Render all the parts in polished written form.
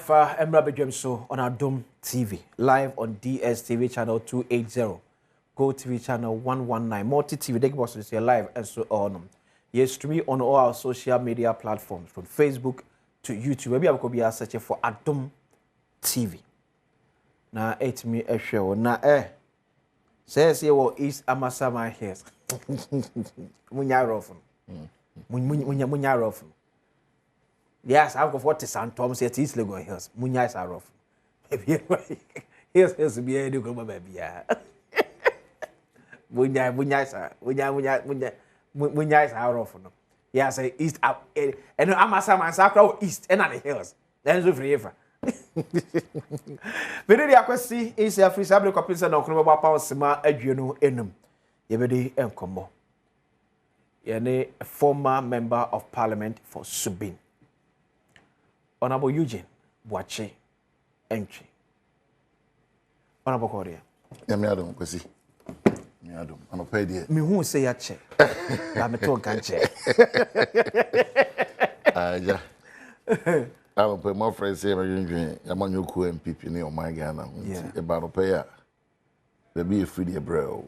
Afa Emra Bedjem so on Adom TV, live on DSTV channel 280, Go TV channel 119, Multi TV, they was here live and so on. Yes, streaming on all our social media platforms from Facebook to YouTube. Maybe I could be searching for Adom TV. Na it me a show na says here East Amasama here. Munya rough. Munya rough. Yes, I've got 40 San Thomas at East Legon Hills. Munyas are rough. Here's to be a new baby. Munyas are rough. Yes, East up and Amasama and Sacro East and the hills. Then so forever. Very accuracy is a free sabble copies and Oklahoma Power Sima Adriano Enum. Yebedi Encomo. Yene a former member of parliament for Subain. Honorable Eugene, Boakye, Antwi. Honorable Korea. Adom, kwesi. Adom. I'm a paid. Me who say a chair. I'm a talk and chair. Yeah. I'm a pay more friends say Eugene. I'm on your MPP near my Ghana. About a payer. There be a free bro.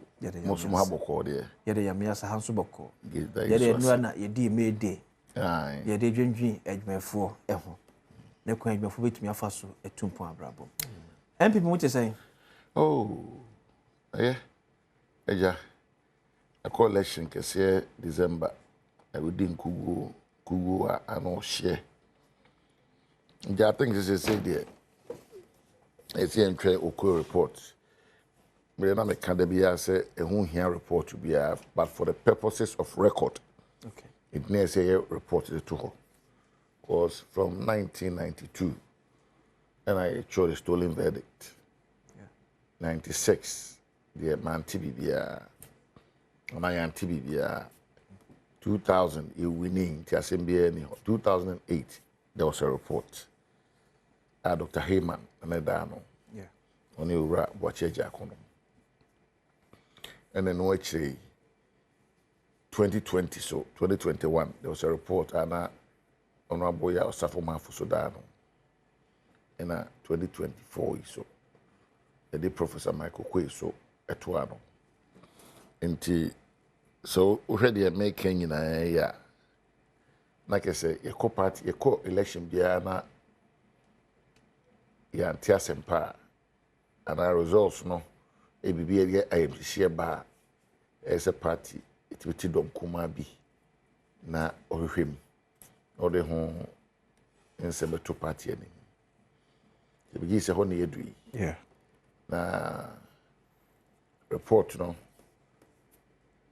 Most of my book there. Yet I am yes a handsome book. Yet I know ye did me day. Aye. Ye did Eugene edge me for ever. Ne kwan before wait me afaso etumpo abrabo. And people what you saying? Oh. Yeah. Eja. A collection kese December. I would din kugu ano share. I think this is say there. It's here in Oko report. Me na me can be say a who here report to be but for the purposes of record. Okay. It needs a report to her. Was from 1992, and I chose a stolen verdict. Yeah. 96, the man TBBA, and I am TBBA. 2000, you winning TSMBA. 2008, there was a report. Dr. Heyman and Adom. Yeah. On you Boakye Jacono. And then actually 2020, so 2021, there was a report and Honorable ya Osafoma for Sudan. In 2024 so the Professor Michael Kwe so etwano. Enti so already making in a like I say a party a election biana ya antiasempa and our results no e bibia I am share ba as a party it will Adom kuma bi na ohwehwem or the home in Sebeto party. The begins a honey edui. Yeah. Na report no.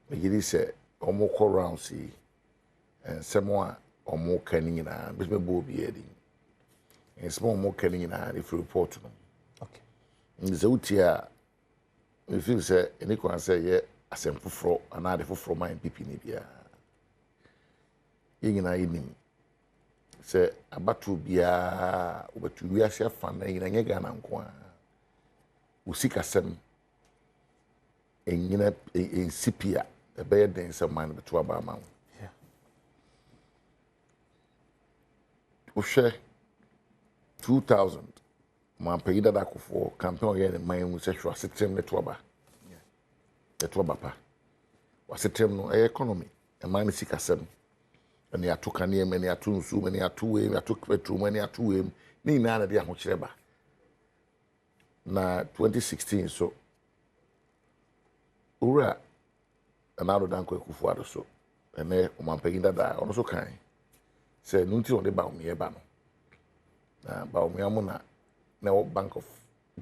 Begin say omo call round see and someone omo canning in a business board be heading. And small more canning in a if report no. Okay. In the Zoutia, we feel say any can say yeah, a simple fro another for my MPP Nibia. Yin in say abatu bia obetu wiase fan na nyina Ghana nko a usika sem enyina ensipia ebe den se man betu aba ma yeah uhwe 2000 man payida da kofo campaign ye man mu se hwa setem netu aba yeah netu aba pa wa setem no economy e man sika sem and ya to kane em ya to nsu em ya to we ya to petrol em ya to we ni na na dia ho kireba na 2016 so ura anado danko ekufu ado so ene o man pegin dada ono so kan se nunti on de ba o me ba no na ba o me amu na Bank of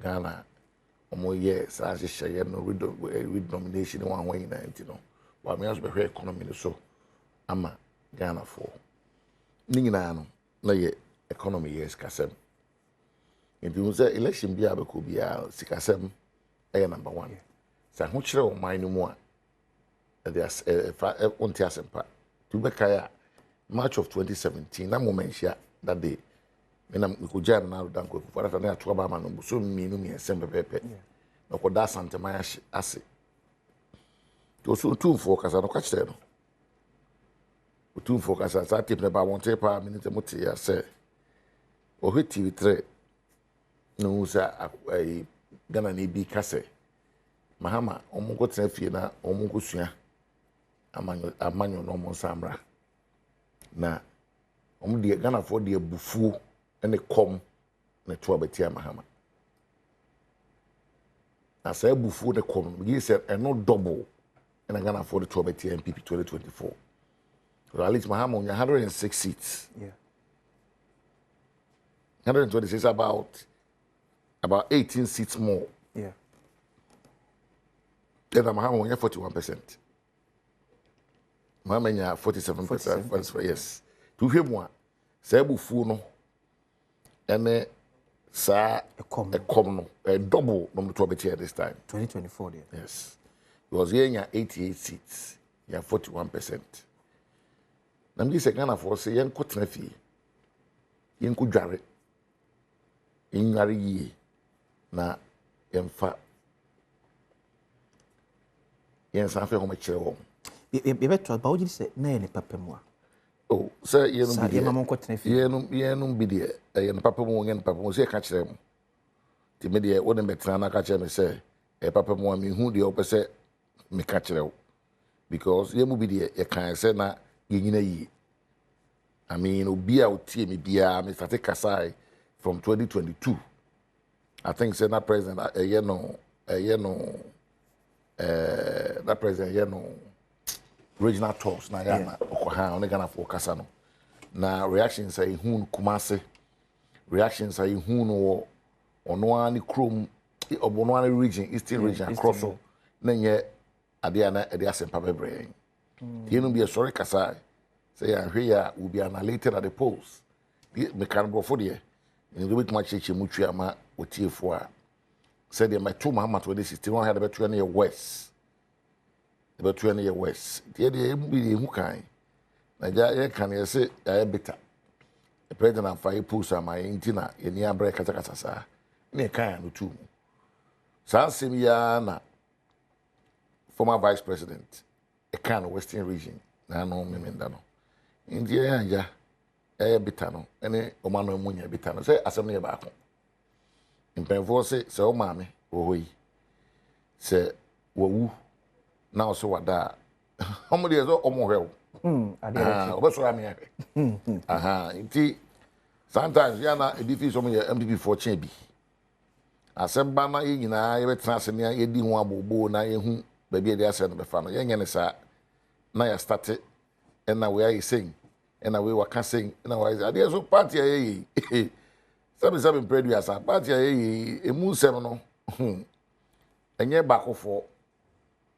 Ghana omo ye sa hye no redenomination one when na no wa me aso be economy no so ama Ghana for ningina no na ye economy yes kasem nti unse election bia be ko bia sikasem e number 1 sa ho kire o man no mu a there's onti asempa to be kaya March of 2017 na moment hia that day na ko jan na dan ko for that na to ba ma no so minu mi esembe pepe na ko da santema ase to so tu for kasa no ka kire no two focus as I keep about 1 minute mutia say o hiti 3 no sa Ghana ni bi kase Mahama omungo tena fie na omungo sua amanyo no mo samra na de Ghana for de bufuo ene kom na to abetia Mahama na say bufuo de kom gi say eno double ena Ghana for de to abetia MPP 2024 so at least Mahama on 106 seats 126 about 18 seats more then Mahama on 41%. Mahama nya 47%. Yes. To him one. Say bufu no. Ene sa ekom no. Double no to be this time. 2024 there. Yes. Because here nya 88 seats. Ya 41%. Nam gi se Ghana for say yen kotena fie. Yen ku dware. Yen nware yi na yemfa yen san fe ho ma kire wo. Ye beto ba oji se na ye ne papa mu a. Oh, say ye no bi. Ye mama kotena fie. Ye no bi de ye no papa mu yen papa mu say ka kire mu. Ti me de wo ne betena na ka kire me say e papa mu a me hu de o pe say me ka kire wo. Because ye mu bi de ye kan say na ye nyina yi. I mean obi a otie me bia me start kasai from 2022. I think say na president that president regional talks na yana okoha on Ghana for kasa no na reactions say hu Kumase reactions say hu no ono ani krom obono ani region eastern region across so na nye ade na ade asempa bebre you no be a sorry kasa say ahwe ya will be annihilated at the polls me kan bro for there in the week match mutu ama otiefo a said my two Muhammad 2016 had about 20 years west. About 20 years west. The idea be who kind. Nigeria can you say I better. The president of fire pulls on my intina in near break katakasa. Ne kind too. San Simiana former vice president, a kind of western region. Na no memendano. India ja betano. Any omano munya betano. Say assembly back. Mpemfo se o maame wo yi se wo na so wada omo de zo omo hwew obeso am ya aha nti sometimes ya na edifi so mo ye MPP for chen bi asemba na ye nyina ye betra ase ne ye di ho abobo na ye hu ba bi de ase no befa no ye nye ne sa na ya start na we are saying na we waka saying na we ade so party ye Sabi mpredu ya sa party emu sem no enye bakofo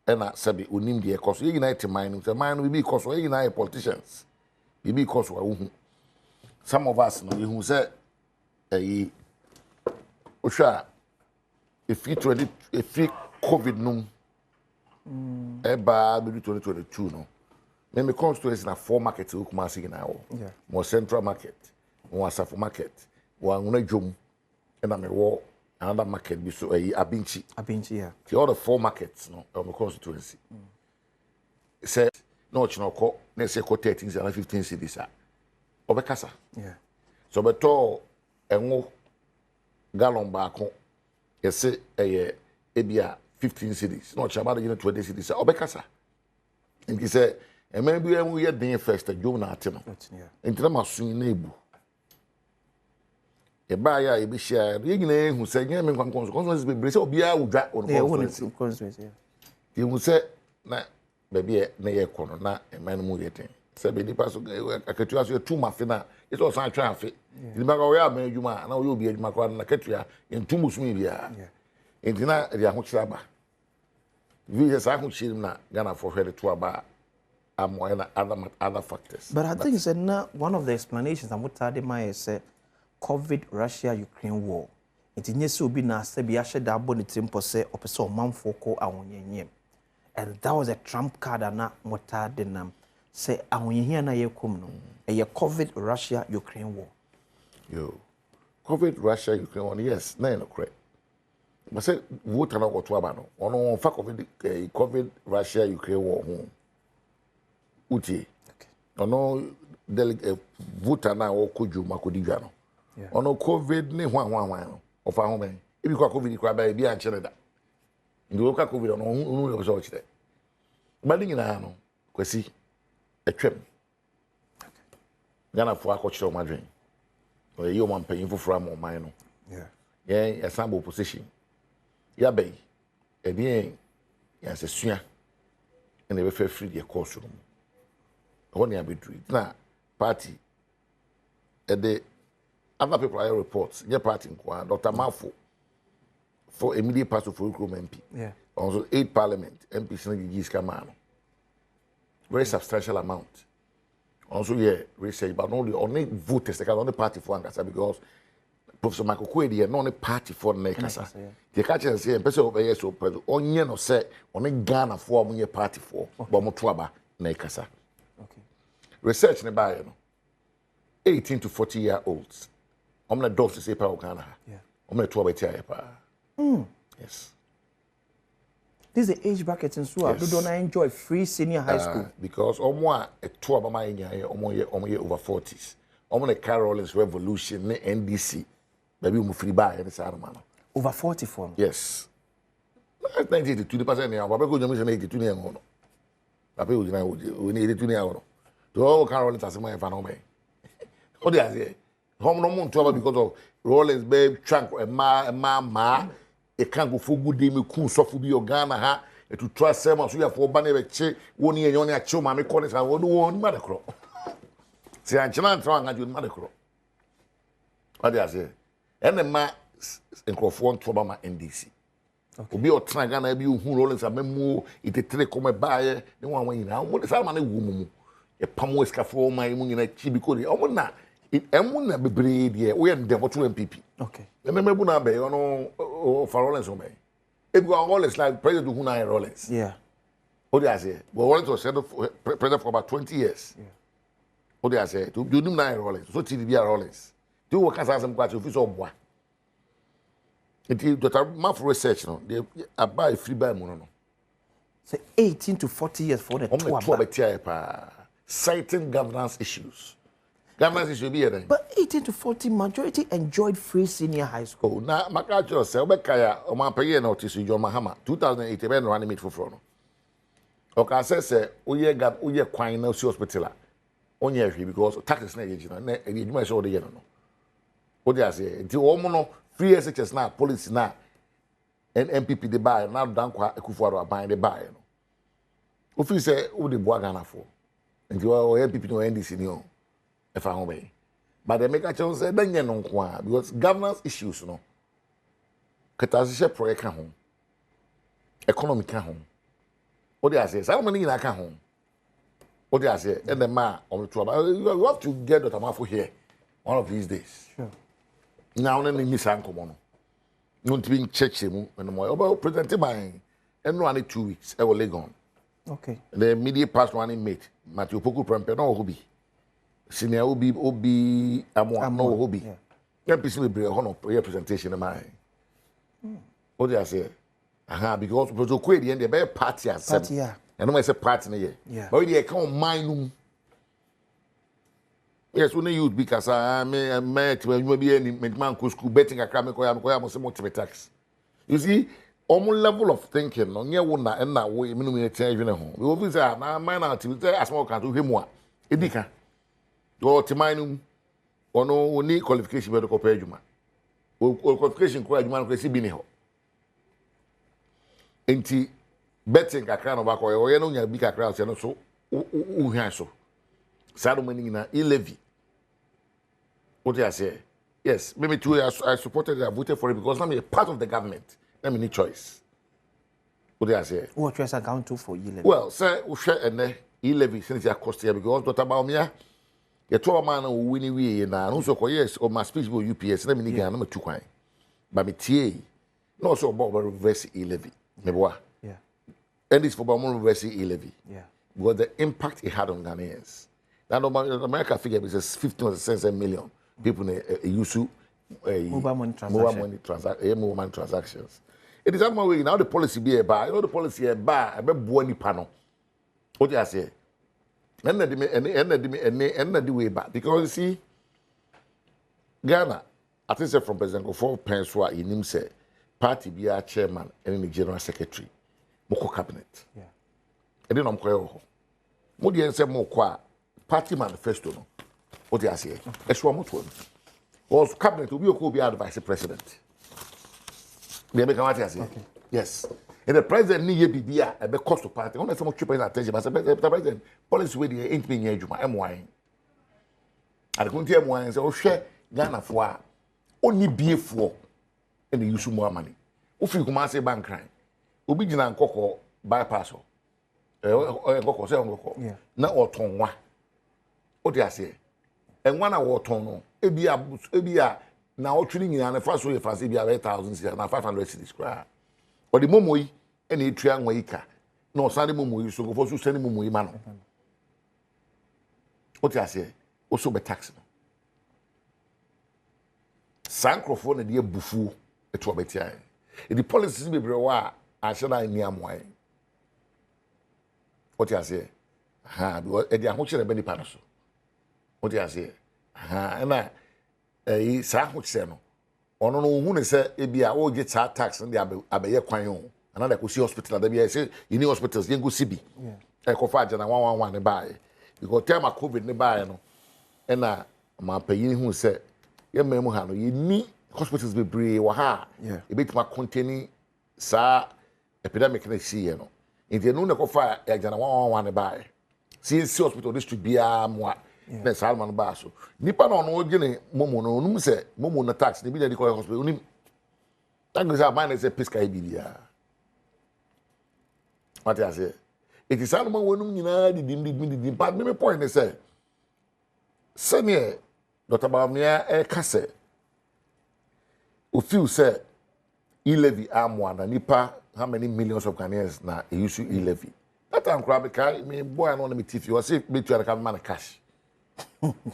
na sabi onim de ekoso ye nyina etiman no man no bi koso ye nyina politicians bi koso wa hu some of us no ye hu say ohwa if COVID no eba be 2022 no me constituency na 4 markets we kuma sig na wo more central market more Asafo market Wanguna Jum and I war another market be so Abinchi, yeah. The other 4 markets no on the constituency. Say no chinoko, let's say 13 and 15 cities. Obekasa. Yeah. So beto engo gallon bako, you say ebia 15 cities, no chabada 20 cities. Obekasa. And he say, and maybe we are doing first a June atino. And Trama soon neighbor. Eba ya ebi share ye nyina ehu se nyina me nkwan constituency be bre se obi a wudwa on constituency ye hu se na baabi na ye kono na eman mu ye ten se be nipa so akatua so tu mafe na ye so san atwa afe ni ba go ya ma adwuma na wo obi adwuma kwa na katua ye ntu musumi bia entina ri aho kira ba vi ye sa aho kira na Ghana for hwede to aba amo na other factors. But I think it's one of the explanations I'm what my say COVID Russia-Ukraine war. It is so be na se bi ahye da bo ne timpo se opese o manfo ko awonyanyem. And that was a trump card na mota de nam se awonyehia na yekom no. E COVID Russia-Ukraine war. Yo. COVID Russia-Ukraine war yes, na no correct. But say vote na go to aba no. Ono fa COVID Russia-Ukraine war ho. Uti. Okay. Ono delegate vote na wo koju makodi dwa no. Ono COVID ni hwan of our home. If you call COVID, you buy be a chelada. You look at COVID on who was there. But in Ano, Quasi, a trim. Ghana for a coach of my dream. Or you want paying for from or mine. Yeah, a sample position. Yeah, bay. A being, yes, a swing. And they were free the course room. Only a bit now, party. At the other people I reports, your party inquire, Dr. Mafo for immediate pass of recruitment MP. Yeah. Also 8 parliament, MP Senator Kamano. Very substantial amount. Also, yeah, research, but only voters, the only party for Ankasa because Professor Michael Kwedi and only party for Nekasa. The catch and say, person over here so present, only no say, only Ghana for one party for, but Motuaba, Nekasa. Okay. Research in the 18 to 40-year-olds. I'm not dogs to say power Ghana. Yeah. I'm not 12 Yes. This is the age bracket in Sua. Yes. Do not enjoy free senior high school. Because almost a 12 of my over 40s. I'm a Carol's Revolution, NDC. Maybe we free buy any Saramano. Over 44. Yes. 92% now. But we go to 82 years old. But we need 82 years old. To all Carol's as my family. What do you say? Home no more trouble because of Rollins, babe, trunk, and ma. A can't go for good day, me cool, so for be Ghana, ha. To trust them, so you have 4 banner check, 1 year, you only a show, mammy college, I would want mother crow. See, I'm trying to do mother crow. What do I say? And the man in Crawford trouble my NDC. Okay. Be your Tragana, be who Rollins, a memo, it a trick come buyer, the one way now. What is our money woman? A pamoesca for my moon in a chibicodi. I would not. It am be breed here. We are the 2 MPP. Okay. Remember Bunabe, you know, for Rollins on me. If we are always like President Huna Rollins. Yeah. What do I say? Well, Rollins was president for about 20 years. Yeah. What do I say? To do nine Rollins. So TDB Rollins. Do what can some quite official boy. It is Dr. Math research, no. They buy free by mono. Say 18 to 40 years for the citing governance issues. Governance issue be there. But 18 to 40 majority enjoyed free senior high school. Now, my culture say, Obekaya, o man pay notice John Mahama 2008 ben run meet for front. Okay, say oye kwan na si hospital. Onye hwe because taxes na age na edwuma show de ye no. What do I say? Nti wo mo no free SHS na policy na NPP de buy na dankwa ekufuado aban de buy no. Ofi say wo de boa Ghana for. Nti wo NPP no NDC ni o. If I home. But they make a chance say then no kwa because governance issues no. Ketashe project ka home. Economic ka home. What do I say? Some money na ka home. What do I say? And the man on the trouble. You have to get Dr. Mafo here one of these days. Sure. Now then miss uncle no. No to be in church mu and more about presenting by and only 2 weeks. I will lay gone. Okay. The media past one mate. Matthew Poku Prempe no hobby. Senior Obi Amo no hobby. Yeah, person will bring a honor presentation of mine. What do I say? Because Boakye the end the party as party, yeah. And I say party here. Yeah. But they come mine. Yes, when you because I met when you be any man school betting a crime ko some tax. You see, almost level of thinking no nye wona and na we minimum change na ho. We will say na man na ti say as more can to him one. Edika. Do timanum ono oni qualification be do ko pejuma. O qualification ko aduma ko si bi ni ho. Enti betting kakra no ba ko ye no nya bi kakra so no so uhwan so. Sado mani na E-levy. What do I say? Yes, maybe too I supported it, I voted for it because I'm a part of the government. Let me need choice. What do I say? What choice account to for E-levy? Well, sir, we share and E-levy since you cost here because Dr. Baumia, you told a man who winning we and also yes, or my speech will UPS, let me need number 2 coin. But me TA, no so about reverse E-levy. Yeah. And this for reverse E-levy. Yeah. Because the impact it had on Ghanaians. Now, America figure is 15 million people use mobile money transactions. It is that way now the policy be a bar. You know the policy a bar, a buoni panel. What do I say? And the way back because you see, Ghana I think say from President Kofo Penswa in him say party be a chairman and the general secretary. Moko cabinet. Yeah. And then I'm quite mo dey say mo kwa party manifesto no. What do you say? Eswa mo to. Was cabinet will be a vice president. They make what you say. Yes. And the president need ye be a be cost to party. Only some keep attention but the president policy wey dey ain't being adwuma M1. And the country M1 say o hwe Ghana fo a oni biefo and the use more money. Ofi kuma say bank crime. Obi gina nkoko bypass o. Nkoko say nkoko. Na otonwa. O dey say. Enwa na woton no. Ebia na otwini nyina na fa so ye fa say bia 1,000 na 500 cedis kra. O di momo yi e na etua nwa yika. Na o sare momo yi so go so sane momo yi ma no. O dey say o so be tax no. Sankrofo na de bufu eto obetia. E di policies bebre wa a sheda ni amwai. What you say? Ha, because e di ahoche be ni pa no so. What you say? Ha, na sa ahoche no. Ono no hu ne se e bia o ge tax ndi abeye kwan ho. Ana da ko si hospital da bia say you need hospitals yen go sibi. Yeah. E ko fa agena 111 ne bae. Because time of COVID ne bae no. E na ma payin hu se ye memu ha no ye ni hospitals be brave wa ha. Yeah. E bit ma containing sa epidemic na si ye no. Inti no na ko fa agena 111 ne bae. Si hospital district bia mo na Salman ba so nipa no no gene momo no num se momo na tax ne bi dey call hospital unim tag say man say pesca bibia what I say it is Salman wonum nyina didim but me point ne say senior Dr. Bawumia e ka say o feel say E-levy amwa na nipa how many millions of Ghanaians na use E-levy that time crab kai me boy no me tiff you say me to can man cash.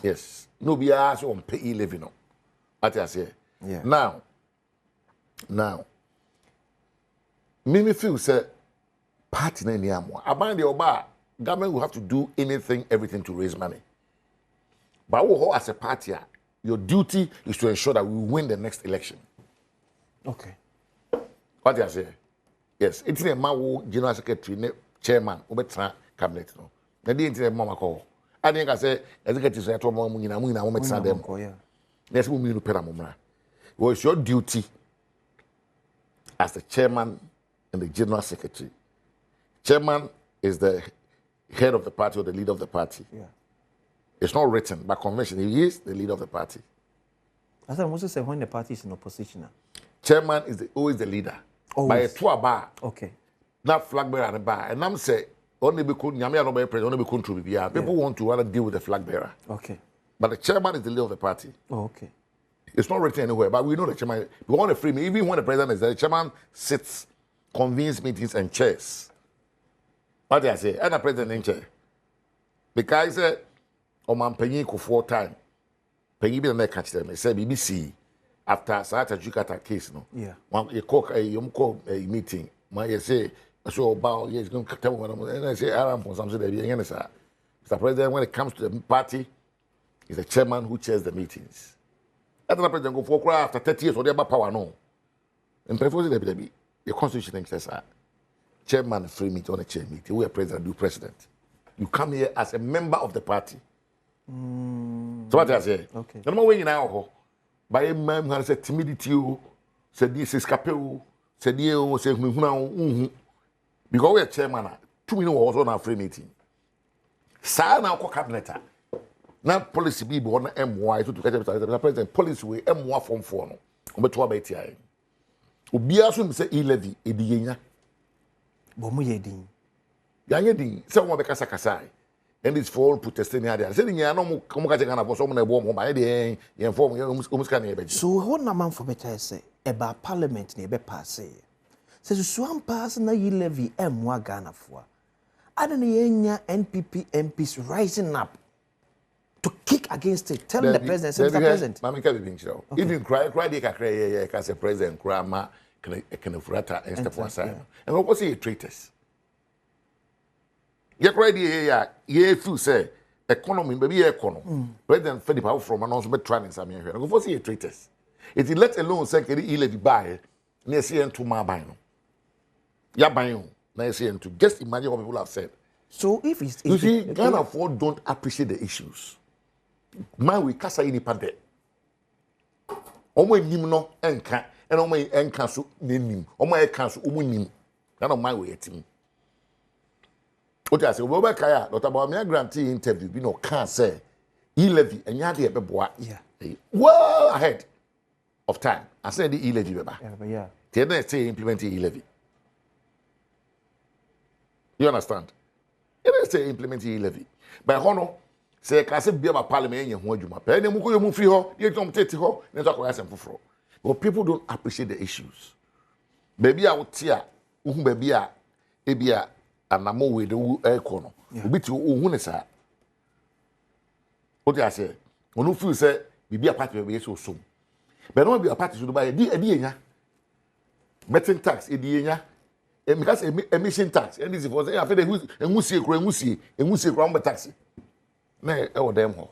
Yes. No be asked on pay E-levy no. What I say. Yeah. Now. Me feel say party na ni amwa. Aban the oba government will have to do everything to raise money. But as a party, your duty is to ensure that we win the next election. Okay. What I say. Yes. It's a man general secretary chairman obetra cabinet no. Na dey into mama call. I think I say executives at home nyina mu metsa dem. Yes, we mean pera mumra. Well, it's your duty as the chairman and the general secretary. Chairman is the head of the party or the leader of the party. Yeah. It's not written by convention. He is the leader of the party. I thought Moses said when the party is in opposition. Chairman is always the leader. Always. By a tour bar. Okay. Not flag bearer and a bar. And I'm saying only because people want to rather deal with the flag bearer. Okay. But the chairman is the leader of the party. Oh, okay. It's not written anywhere, but we know the chairman. We want a free meeting. Even when the president is there, the chairman sits, convenes meetings, and chairs. What do I say? And the president in chair. Because man paying for time. Paying be the catch them. They say BBC after Sarata Jukata case, no. Yeah. You call a meeting. You say. So about yes, going to tell me, and I say, Adam, something Mr. President, when it comes to the party, is the chairman who chairs the meetings. After the president go for after 30 years, or they have power no. And before the constitution says, chairman free meeting on a chair meeting. We are president, do president. You come here as a member of the party. So what I say? Okay. No more way now. By a man who has a timidity, said this is capel, said you, said me, because we are chairman, 2 minutes was on our free meeting. Sa na ko cabinet. Na policy be on MY to the president policy we MY form 4 no. Obeto ba tia. Obi aso say E-levy ediyenya. Bo mu ye din. Ya nye din. Say won be kasa kasa. And it's for all protesting here. Say nya no mo ka che Ghana for so mo na bo mo ba ye inform you ska na ye be. So ho na man for better say eba parliament na e be pass. Says so pass na E-levy emwa Ghana for. Adon yenya NPP MPs rising up to kick against it. Tell the president, Mr. President. Mami ka be nchiro. Even cry dey kakra ye ka say president kra ma can furata and step one side. And what was he traitors? Ye cry dey ye feel say economy baby economy. President Fedi power from and also be trying some here. What was he traitors? It is let alone say can E-levy buy near CN to my buy no. Ya buy no. Now CN to just imagine what people have said. So if it's You see, Ghana for don't appreciate the issues. Man, we kasa ini pade. Omo nim no enka, and omo enka so nim. Omo enka so omo nim. Ghana man we etim. What I say, Robert Kaya, Dr. Bawumia grantee interview, we no can say E-levy and yadi ebeboa. Yeah. Well ahead of time. I said the E-levy beba. Yeah. They say implementing E-levy. You understand? They say implementing E-levy. But hono say can say be about parliament yen ho adwuma. Pe na mu ko yemu free ho, dey tom tete ho, na to akoya sem foforo. But people don't appreciate the issues. Baby a wote a, uhu baby a ebia anamo we de eko no. Obi ti uhu ne sa. What I say? Onu feel say bibi a party we so so. But no be a party so do buy di enya. Metin tax edi enya. Because emission tax and this for say after the engusie kro tax. Na e wo dem ho.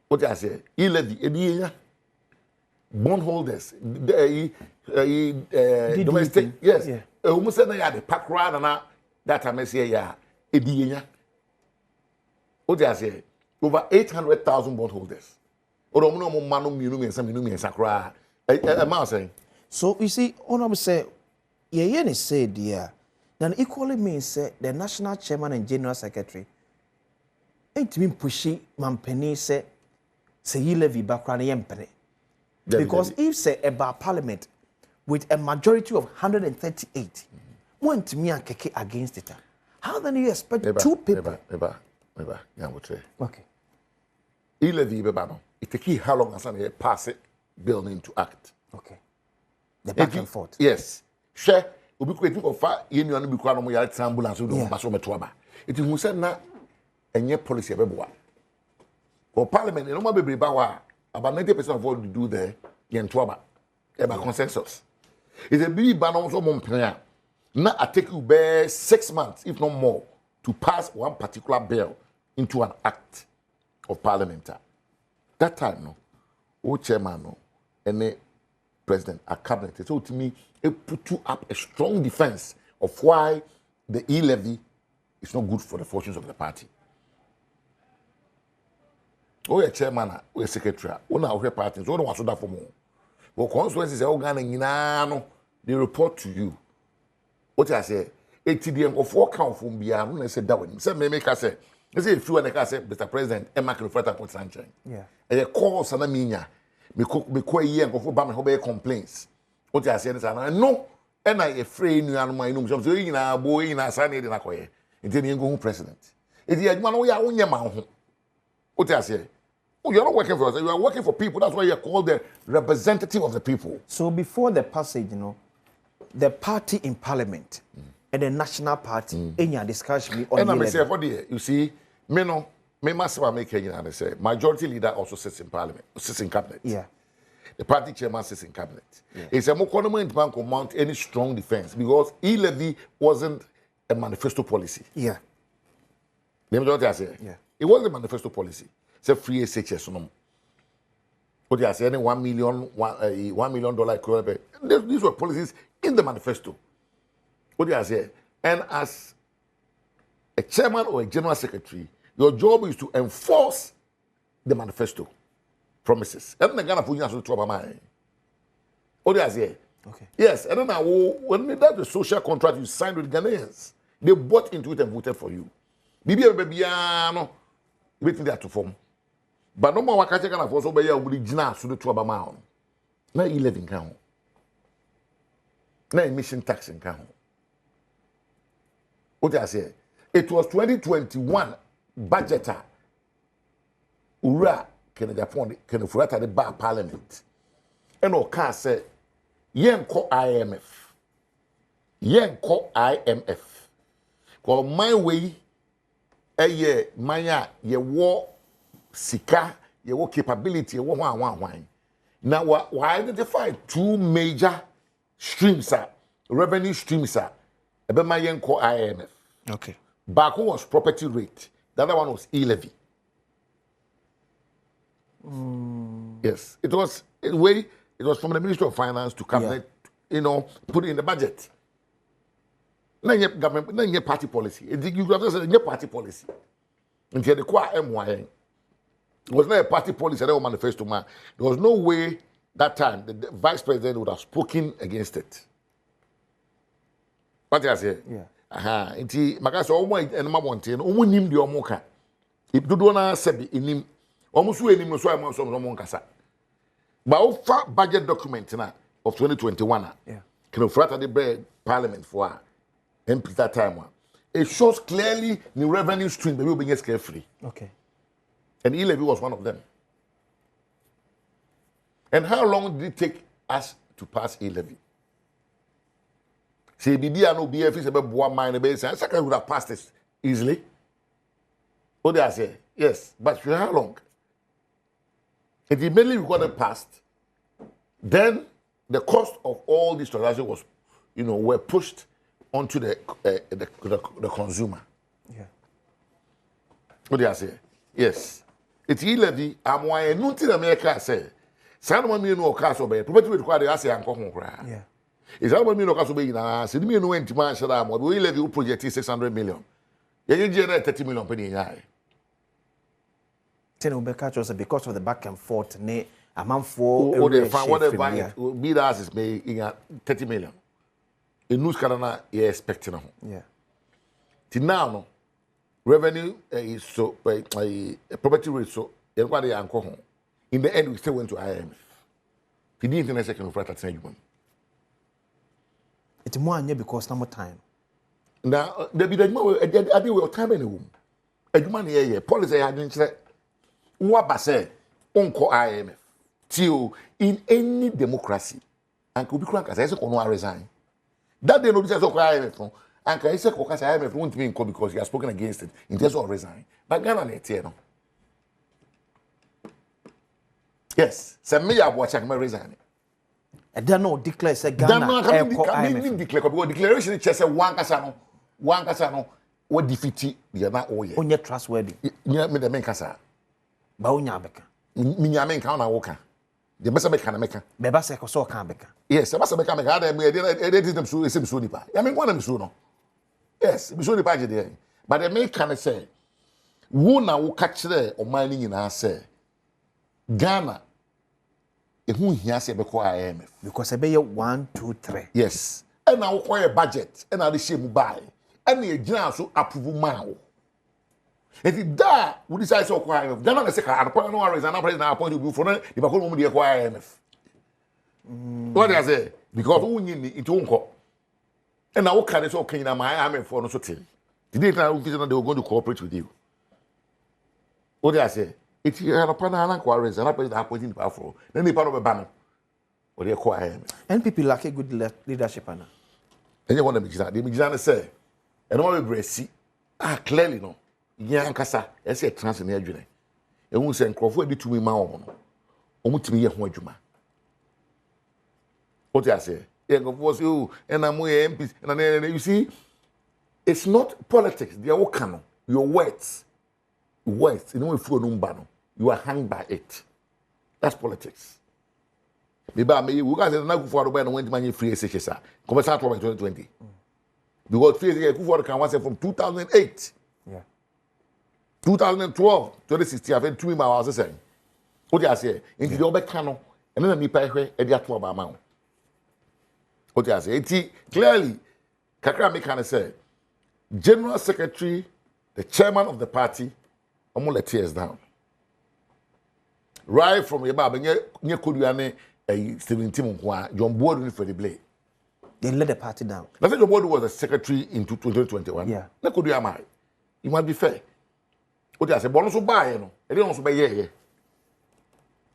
What I say? E-levy edi enya. Bondholders domestic yes. Almost say na ya the pack run na that time say ya edi enya. What I say? Over 800,000 bondholders. Or no more manu minu sakra. Am I saying? So you see, honorable say, yeah, said yeah. Then equally means the national chairman and general secretary ain't mean pushy mampeni say E-levy background yempene. Because if say about parliament with a majority of 138 want me and keke against it, how then you expect two people? Okay. E-levy beba it take how long as I pass it bill into act. Okay. The back and forth. Yes. Share obi ko etu ofa ye nua no bi kwa no mo ya ambulance do ba so meto aba. It hu say na enye policy ebeboa. For parliament no ma bebre ba wa about 90% of what we do there yen to aba. E ba consensus. It's a big ban on so mo mpena. Na I take you be 6 months if not more to pass one particular bill into an act of parliament. That time no o chairman no any president a cabinet so to me it put you up a strong defense of why the E-levy is not good for the fortunes of the party. Oh, a chairman, or a secretary, one of our parties, one was that for more. Well, constituencies are organizing, they report to you. What I say, ATDM of 4 count from beyond, I said that one. Some may make us say, let's say if you and the say, Mr. President, Emma can refer to Sunshine. Yeah. And a call Sanamina, me quite year and go for Bama complaints. What I said is, I know, and I afraid you are my name. So in a boy in a Sunday in a coy, and then you go president. If you had one way, I own your mouth. What I say? Oh, you're not working for us. You are working for people. That's why you're called the representative of the people. So before the passage, the party in parliament and the national party, in your discussion on and I say, you see, me must make a say majority leader also sits in parliament, sits in cabinet. Yeah. The party chairman sits in cabinet. Yeah. It's a more economic bank to mount any strong defense because E-levy wasn't a manifesto policy. Yeah. Let me know what I say. Yeah. It wasn't a manifesto policy. It's a free SHS. What I say, any $1 million. These were policies in the manifesto. What I say, and as a chairman or a general secretary, your job is to enforce the manifesto promises. And the Ghana Fujian to trouble my. What I say? Okay. Yes, and then when that's the social contract you signed with Ghanaians, they bought into it and voted for you. Bibi no, waiting there to form. But no more wakache Ghana for so be ya original so the trouble ma. Na E-levy kan ho. Na emission tax kan ho. What I say? It was 2021 budgeter. Ura can Japan can furata the bar parliament. And o can say yen ko IMF. Yen ko IMF. Ko my way eye manya ye wo sika ye wo capability ye wo wan. Now we identify two major streams revenue streams ebe my yen ko IMF. Okay. Back one was property rate. The other one was E-levy. Yes, it was from the Ministry of Finance to cabinet, put it in the budget. Government, not party policy. You have to say party policy. Until the core MY, it was not a party policy. That was manifesto man. There was no way that time the vice president would have spoken against it. What I say? Yeah. Inti makasa omo enema bonte no omo nim de omo ka. Dodo na sebi enim. Omo so enim no so am so omo nkasa. Ba ofa budget document na of 2021 yeah. Can ofrata the bread parliament for MP that time. It shows clearly the revenue stream that will be scare free. Okay. And E-levy was one of them. And how long did it take us to pass E-levy? Say BB no BF is about one minor base. I second would have passed this easily. What did I say? Yes, but for how long? And immediately we got it passed. Then the cost of all these transactions was, were pushed onto the consumer. Yeah. What did I say? Yes. It's E-levy. I'm why I know to America say. Someone me no cash obey. Property required I say uncle. Yeah. Is that me no cash obey na? See me no enti man shada mo. We E-levy project is 600 million. You generate 30 million penny high. Ten will catch us because of the back and forth. Ne a man for whatever be that is may 30 million. In news canana you expecting them. Yeah. Till now no revenue is so property rate so everybody anko home. In the end we still went to IMF. He didn't think second for that time. It's more because no more time. Now there be the more I think we time in the room. Aduma na ye policy I didn't say what ba say onko IMF. Till in any democracy and could be crank as I say kono resign. That day no be say so IMF no and can say koka say IMF won't be inco because he has spoken against it in terms of resign. But Ghana na tie no. Yes, say me abo check me resign. And then no declare say Ghana can declare because declaration it say one kasa no what defeat the na oye. Onye trustworthy. Yeah, me the men kasa. Ba onya abeka. Me nya men ka na woka. The best make na meka. Beba say ko so ka abeka. Yes, the best make na meka. They them so ese so nipa. Ya me kwa na so no. Yes, me so nipa je dey. But the men can say wo na wo ka kire o man ni nyina say Ghana who he has be call IMF because be 1 2 3 yes and now call a budget and now the shame buy and the gina so approve man if it da we decide so call IMF Ghana na say ka appoint no reason na president appoint you for the call mum dey call IMF what I say because who nyi it won call and now can so can na my IMF for no so tell the day now they were going to cooperate with you what I say it's here upon an inquiry, and I put that point in the powerful. Then the part of a banner. Or they acquire him. And people lack a good leadership, Anna. And you want to be that. The Mijana say, and all we see, clearly no. Yan Cassa, I say trans in Eugene. And we send Crawford to me, my own. Almost me, a Juma. What I say? Was you and I'm MPs, and then you see, it's not politics, they are all canon. Your words. Words, you are hanged by it. That's politics. Maybe we guys are not good for the when to manage free SHS. Come start from 2020. Because free SHS can once from 2008. Yeah. 2012, 2016, I've had 2 hours saying. What do I say? Into the other canon, and then me pay her at the actual amount. What do I say? Clearly, Kakra me can say, General Secretary, the chairman of the party, I'm gonna let tears down. Right from your baba, near Kudiane, Stephen Timon, John Board for the blade. They let the party down. I think John Board was the secretary in 2021. Yeah. That could you marry. You might be fair. What I say, bonus will buy, and they also buy yeah.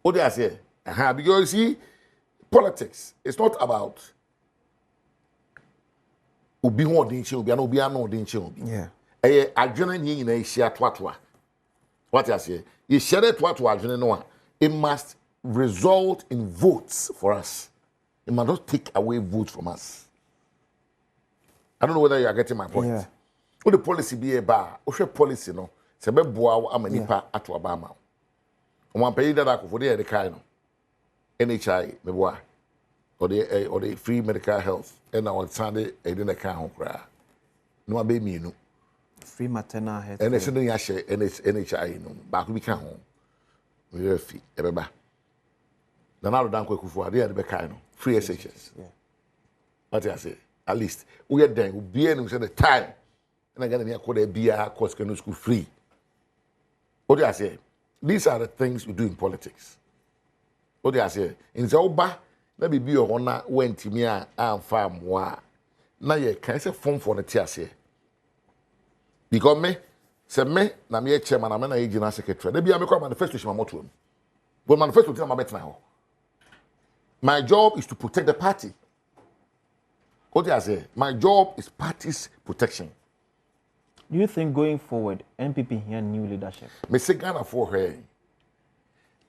What I say, because you see, politics, it's not about Ubi more than she will be an Obiano than she will be. Yeah. I generally in a share twatwa. What I say, you share it twatwa, it must result in votes for us. It must not take away votes from us. I don't know whether you are getting my point. Yeah. What the policy be a bar, or policy no, Sebeboa Amanipa at Obama. Oman pay that akufo dey the kind NHI meboa or the free medical health and on Sunday e dey the kind ho kra. No abe mienu. Free maternal health. And it's no share NHI no back we can home. We are free ebeba. Na na dan kwakufo dey the kind no free SHS. Yeah. What I say? At least we are there. We be in the time, and I get call the BR course school free. What do I say? These are the things we do in politics. What do I say? In the Oba, let me be your honor when Timia and farm wa. Now you can say form for the TSA. Because me, na me chairman, I'm an general secretary. They be a manifesto my motto. But manifesto tell my bet now. My job is to protect the party. What I say? My job is party's protection. Do you think going forward, NPP here new leadership? Me say Ghana for her.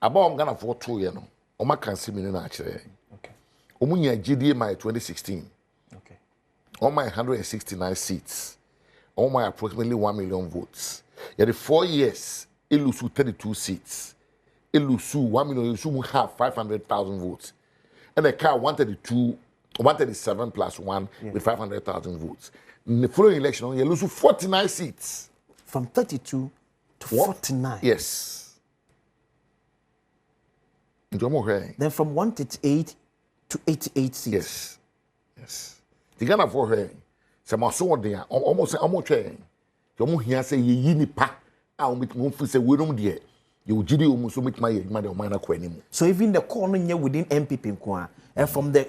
About Ghana for 2 years no. Oma can see me no actually. Okay. Omunya GDA 2016. Okay. On my 169 seats. On my approximately 1 million votes. Yeah, the 4 years, it lose 32 seats. It lose 1 million. You should have 500,000 votes. And the car 137 plus 1 with 500,000 votes. In the following election, you lose 49 seats. From 32 to 49? Yes. Then from 138 to 88 seats? Yes. Yes. The Ghana for her, some are so there, almost train. You won't hear say ye nipa, I'll meet one for say we don't dear. You GD almost meet my minor quenim. So even the corner here within MPP, and from the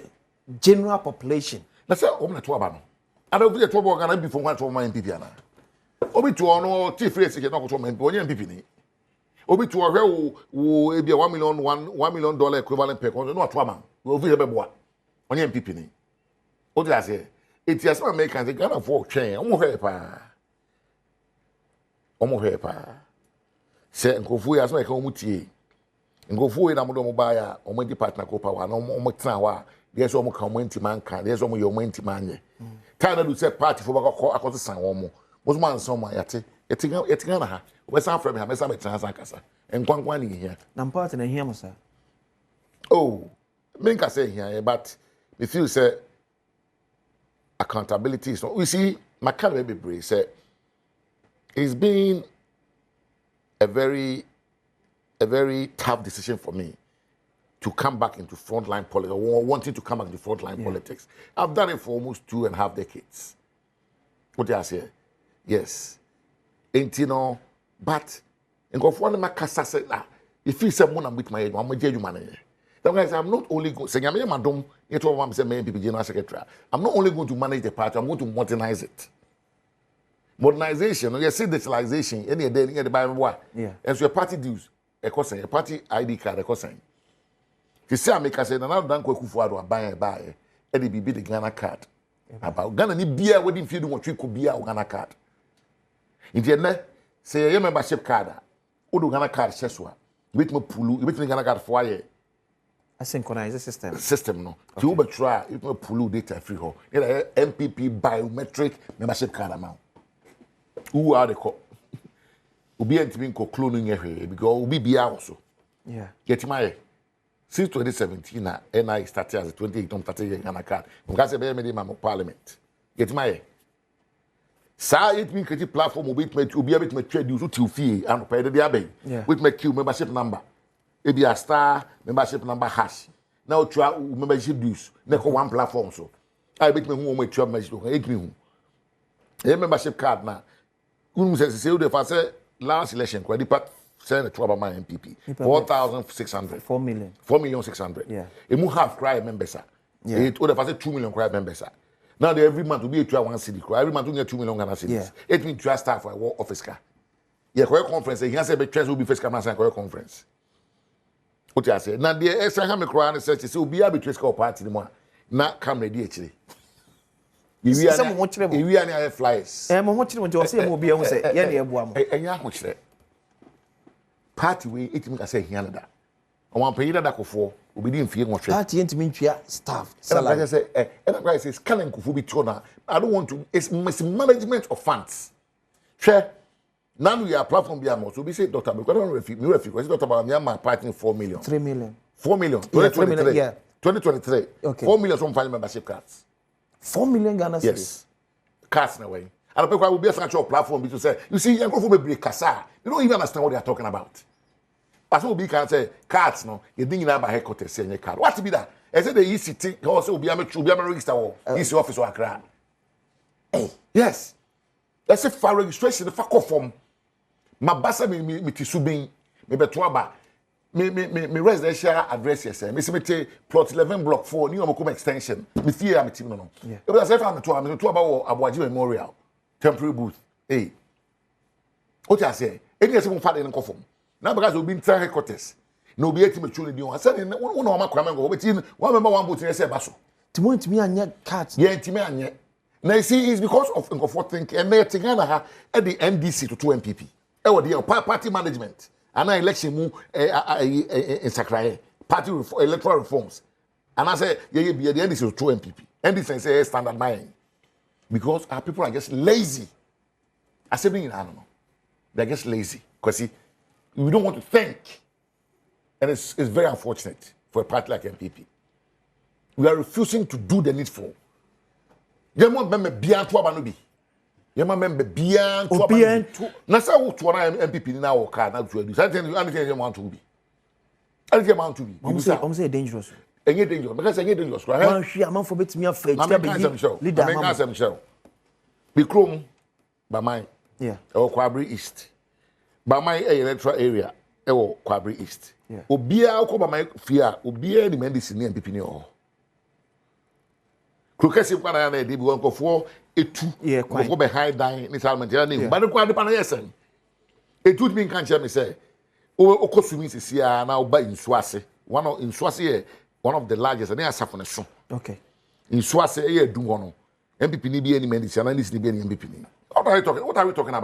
general population. Let's say, I'm not about. I don't be a trouble Ghana before one to my MPP. Obi to no chief race get not to my MPP. Obi to a who be $1 million equivalent per contract. No, trauma. We'll be a boy on MPP. What did I say? It is Americans, they Ghana for chain. Almost help. Say, Nkofu as my community. Nkofu in Amodo Mobile, or my partner Copa, no more Tawa. There's almost community man can, there's almost your community man. Tana do say party for a quarter sign one was man somewhere yet. It's Ghana. West Africa, I'm a Sankasa, and Quangwani here. I'm part in a hymn, sir. Oh, Minka say here, but if you say accountability, so we see, my baby Bray said it's been a very tough decision for me to come back into frontline politics, or wanting to come back into frontline politics. I've done it for almost 2.5 decades. What do I say? Yes. Ain't you know, but and go for my casa say if you say I'm with my head, I'm a judge man. That guys, I'm not only going saying I'm Adom, you told me say MPP general secretary. I'm not only going to manage the party, I'm going to modernize it. Modernization, you see digitalization, any day, any Bible. Yeah. And so your party dues, a party ID card, a cosign. You see, I make us say, now don't go for buy, and be the Ghana card. About Ghana, ni beer wedding field, what you could be a Ghana card. In the end, say a membership card, Udo Ghana card, Cheswa, with my pulu, with Ghana card for a synchronize system. System, no. To over try, it will pulu data free hole. MPP biometric membership card amount. Who are the cop? Ubi and Timinko cloning here because Ubi be also. Yeah. Get my. Since 2017, NI started as a 28 Ghana card. Because I made him parliament. Get my. Sa it mean create platform will be able to trade you to fee and pay the abbey. With my Q membership number. It be a star membership number hash. Now try membership dues. Never one platform so. I bet me who my 12 membership. 8 me. A membership card now. Who says say the first last election credit part. Send a trouble my MPP 4,600 4 million 4,600,000. Yeah. It will have cry members. Yeah. It would have 2 million cry members. Now they every month will be a try 1 city cry. Every month will get 2 million Ghana cedis. Yeah. It means try staff for a war office car. Yeah, conference. He has said the will be first camera and conference. What I say? Now the extra hammer cry and says will be able to party anymore. Not come ready actually. We are flyers. I'm watching what you say. Will be able to say, yeah, party way it mean say here that. I want pay that for we didn't feel much. Party ain't mean staff. Like I say, and I say scanning kufu bi tona. I don't want to. It's management of funds. Share. Now we are platform be so we say Dr. Because I don't refuse. Dr. Bamiama parting 4 million. 3 million. 4 million. 2023. Yeah. 2023. Okay. 4 million from final membership cards. 4 million Ghana cedis. Yes. Cards in a way. And people will be a central platform to say, you see, you go for break kasa. You don't even understand what they are talking about. As well, we can say cards no. You think you have a headquarters say your card. What to be that? I said the ECT also will be a register or EC office or Accra. Hey, yes. Let's say for registration, the fuck form. My basa me to Subain, me betuaba. Me residential address yes. Me see plot 11 block 4 New Amokum extension. Me fear am team no. Yeah. If I say for me to Abuaji Memorial temporary booth. Hey. What I say? Any say mo fa den nkofom. Na because we been try headquarters. No be eti me tune di on. Say one o ma kwame go. Wetin one member one booth say baso. Timo ntimi anya cards. Yeah, ntimi anya. Now you see it's because of Nkofo think and they Ghana ha at the NDC to 2 MPP. The party management and election mu in Sakrae party electoral reforms. And I say the NDC to 2 MPP. NDC say standard mine. Because our people are just lazy. I say being I don't know. They're just lazy. Because we don't want to think. And it's very unfortunate for a party like MPP. We are refusing to do the needful. Yemo membe bian to aba no bi. Yemo membe bian to aba. Na say wo to na MPP ni na wo ka na to adu. Say anything you want to be. Anything you want to be. I'm say dangerous. Enye dangerous. Because enye dangerous. Man hwi amanfo betimi afra. Leader am. Be krom ba man. Yeah. E wo Kwabri East. Ba man e electoral area e wo Kwabri East. Yeah. Obia ko ba man fia, obia ni mendisi ni MPP ni o. Krokesi kwa na na edibi won kofo etu kofo be high dan ni salment ya name but kwa de pa na yesen etu bi nkan che me say o kosumi sisia na oba insuase one of the largest and asafo ne so okay insuase e edu hono MPP ni bi any medicine na list ni bi any MPP ni what are we talking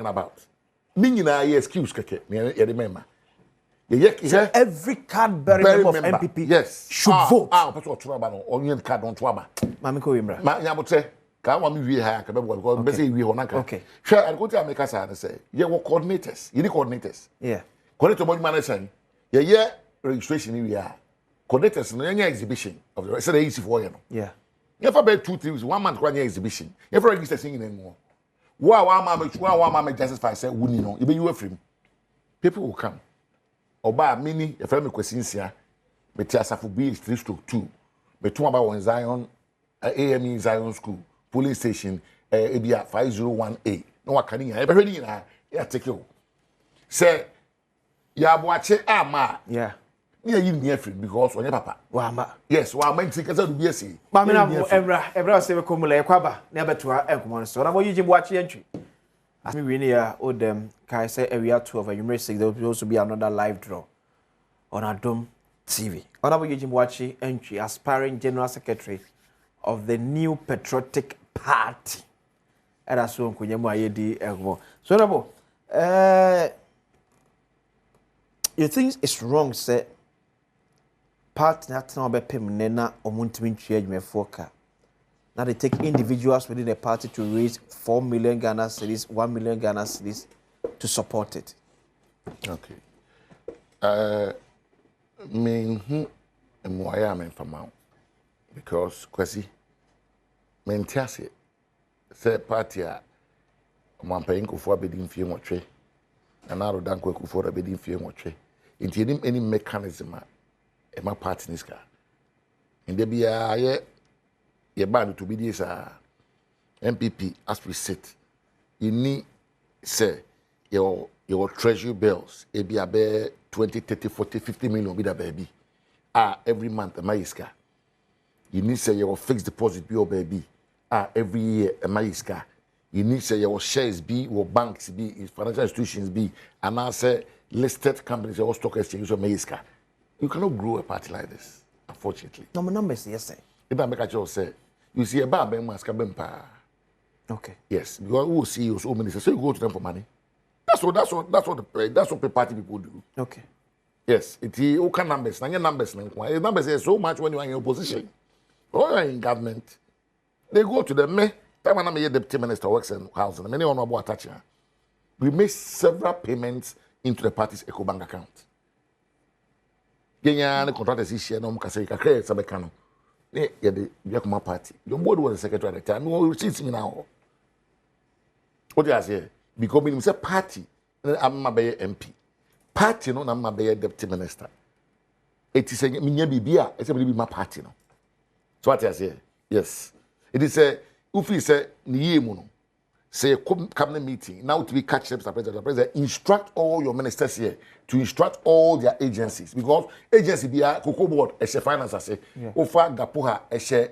about me nyina ye excuse keke me ye de mema. So every card bearing member of MPP yes. should vote. Person to aba no onion card on to aba. Mami ko wimbra. Ma nyabote ka wa mi wie ha ka be because be say wie ho na ka. Okay. Sure, I go to America say ye wo coordinators. You need coordinators. Yeah. Coordinator money manager. Ye registration we are. Coordinators no any exhibition of the say easy for you no. Yeah. You for be 2 3 weeks 1 month kwa exhibition. You for register singing anymore. Wa ma justify say wuni no. You be you free. People will come. Oba mini e frame kwesinsia beti asafo B 3/2 betu aba won Zion AME Zion School police station ebia 501A no wakani ya ebe hwedi na ya take you say ya boache ama yeah ni yi ni afri because onye papa wa ma yes wa ma nti kasa do bi esi ma me na ebra se be komula e kwaba na betua enkomo so na mo yiji boache Antwi as me win here Adom kai say we are 2 of a number 6 there will also be another live draw on Adom TV. Honorable Eugene Antwi, aspiring General Secretary of the New Patriotic Party. And that's so So Honorable, you think it's wrong, say party not now be nena omuntimi ntwe foka. Now they take individuals within the party to raise 4 million Ghana cedis, 1 million Ghana cedis to support it. Okay. Me mwaya me famau because kwasi me ntiase say party a mwampanyin kofo abedi mfie nwotwe na aro dan kofo abedi mfie nwotwe nti enim any mechanism a ema party niska inde bia ye band to be this MPP as we sit you need say your treasury bills e be 20 30 40 50 million be that baby every month mayiska you need say your fixed deposit be your baby every year mayiska you need say your shares be your banks be financial institutions be and now say listed companies or stock exchange or mayiska you cannot grow a party like this unfortunately no numbers yes sir if I make a joke say you see a bar ben maska bempa okay yes because who see you so many so you go to them for money. That's what the party people do. Okay. Yes, it's okay numbers. Numbers are so much when you are in opposition or you are in government. They go to the Time when I'm a deputy minister works in housing, many on about attaching. We made several payments into the party's EcoBank account. Kenya the contractors is share no mukase kakre sabekano. Ne ye the Yakuma party. Your board was the secretary at the time. No receipts me now. What do you say? Because we say party, I'm a MP. Party no I'm a deputy minister. It is a minya bibia, it's a be my party no. So what I say? Yes. It is a ufi say ni no. Say cabinet meeting now to be catch them, Mr. President. The President instruct all your ministers here to instruct all their agencies because agency be a cocoa board as a finance say ofa gapoha as a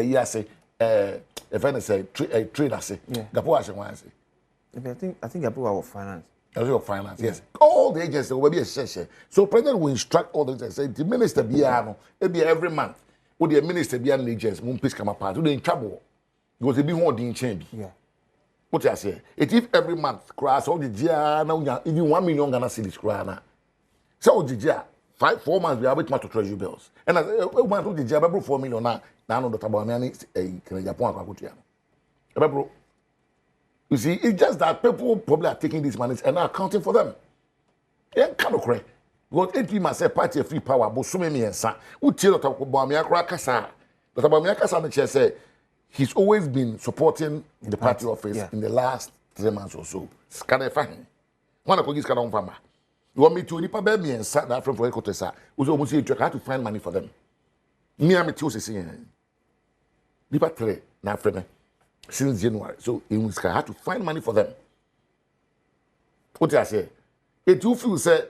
year say a finance trader say gapoha as one say. I think gapoha of finance. Finance, yes. All the agencies will be a session. So President will instruct all the agencies. Say the minister be every month. Would the minister be an agent? Mun please come apart. They in trouble because they be more in change. Yeah. What I say? If every month cross all the year now even 1 million Ghana cedis cross so the year 4 months we are waiting to treasury bills. And as one the year about 4 million now no Dr. Bawamiani can Japan akutiano. You see, it's just that people probably are taking these monies and not accounting for them. Yeah, kind of correct. Because Antwi must say party free power, but so many and son. Who tell Dr. Bawamiani Kasa? Dr. Bawamiani Kasa the chair say he's always been supporting the party office in the last 3 months or so. Can find one of these kind of farmer. You want me to nipa be me and sat that from for Ekotesa? Who's almost saying you have to find money for them. Me am to say nipa 3 na friend since January. So in which I had to find money for them. What I say? It you feel say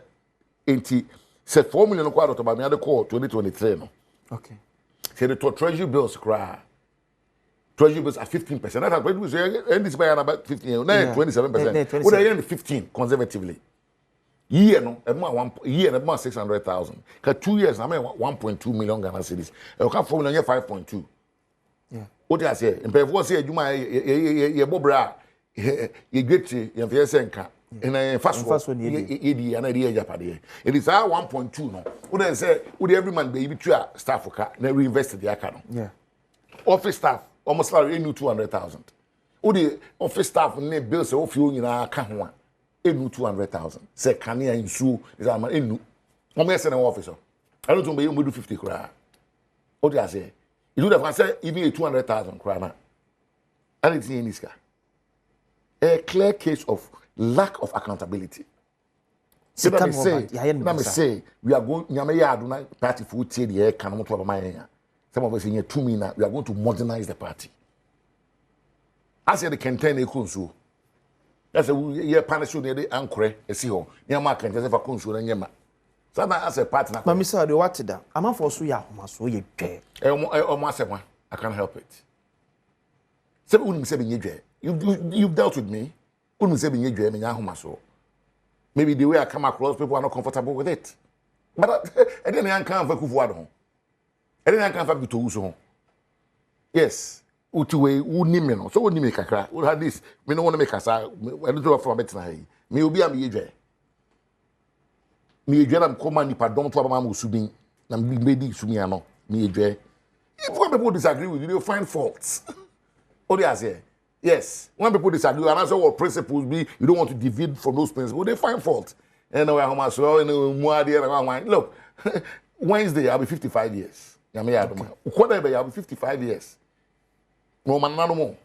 4 million kwa Dr. Bawamiani call 2023 no. Okay. Say the treasury bills cry. Treasury bills are 15%. That's what we say. And this by about 15, 27%. What are 15 conservatively? Year no, about 600,000. 2 years, I mean 1.2 million Ghana cedis. You can 4 million, 5.2. Yeah. What I say? And before say you might ye bobra, ye get ye fiasenka. And I fast one ye and idea Japadi. It is our 1.2 no. What I say? Would every man be able to staff for car? Then reinvest the account. Yeah. Office staff. Almost like 200,000. All the office staff ne bills of fuel in our account. 200,000. Say can you insure is a man in almost an officer. I don't know you do 50 cry. What do I say? You do the say even 200,000 cry. And it's in this guy. A clear case of lack of accountability. So let me say we are going Nyamaya do not party food till the air can not over my. Some of us in here 2 minutes, we are going to modernize the party. I said the contain a consul. That's a year punish you near the anchor, a seal. Yama can just have a consul and Yama. So now as a partner. Mammy said, the water down. I'm for Suya, so you pay. Almost one. I can't help it. Seven you've dealt with me. Couldn't say being a dream in Yahumaso. Maybe the way I come across, people are not comfortable with it. But I didn't come for Kufuado. I didn't come for to yes. Utuwe unimeno. So unime kakra. We had this. We don't want to make us. I don't know from better now. Me obi am yeje. Me yeje na come ni pardon to abama Subain. Na me di sumi ano. Me yeje. If when people disagree with you, they'll find faults. What do you say? Yes. When people disagree, and also what principles be, you don't want to deviate from those principles. They find fault. And we are so look. Wednesday I'll be 55 years. I'll be 55 years. No man, no more.